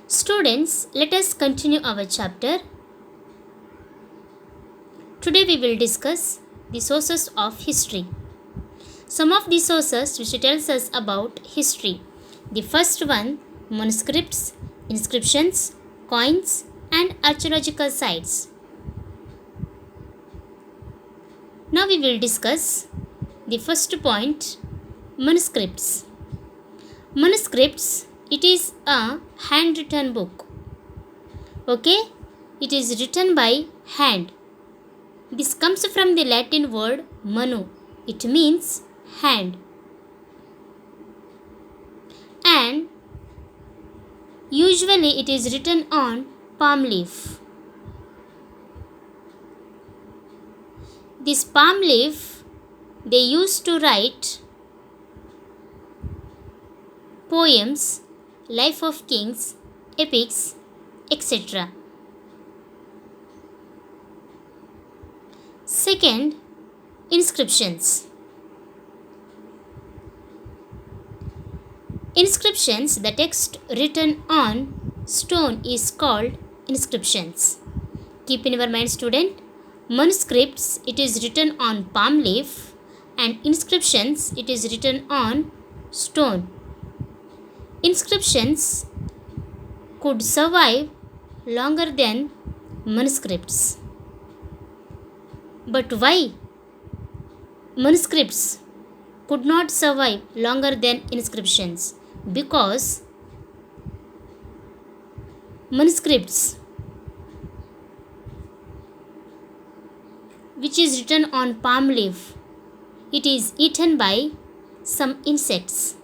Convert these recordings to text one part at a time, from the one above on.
Students, let us continue our chapter. Today we will discuss the sources of history. Some of the sources which tells us about history. The first one, manuscripts, inscriptions, coins and archaeological sites. Now we will discuss the first point, manuscripts. Manuscripts, it is a handwritten book. Okay, it is written by hand. This comes from the Latin word manu. It means hand. And usually it is written on palm leaf. This palm leaf they used to write poems, life of kings, epics, etc. Second, inscriptions. Inscriptions, the text written on stone is called inscriptions. Keep in your mind, student, manuscripts, it is written on palm leaf, and inscriptions, it is written on stone. Inscriptions could survive longer than manuscripts. But why manuscripts could not survive longer than inscriptions? Because manuscripts which is written on palm leaf, it is eaten by some insects.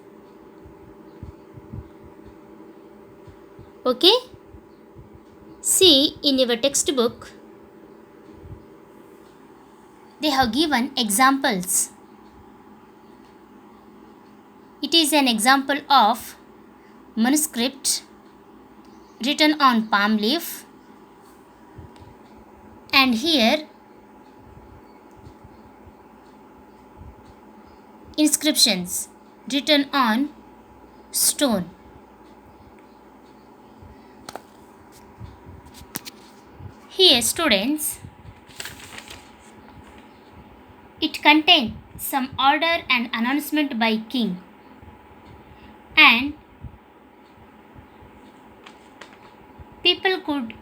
Okay? See, in your textbook, they have given examples. It is an example of manuscript written on palm leaf, and here inscriptions written on stone. Here, students, it contains some order and announcement by king, and people could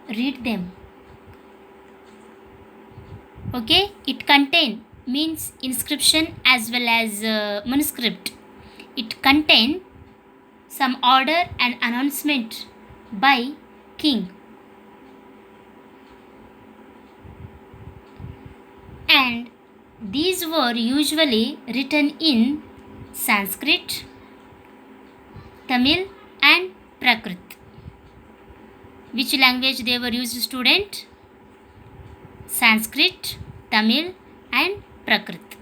read them. Okay, it contain means inscription as well as manuscript. It contain some order and announcement by king, and these were usually written in Sanskrit, Tamil and Prakrit. Which language they were used, student? Sanskrit, Tamil and Prakrit.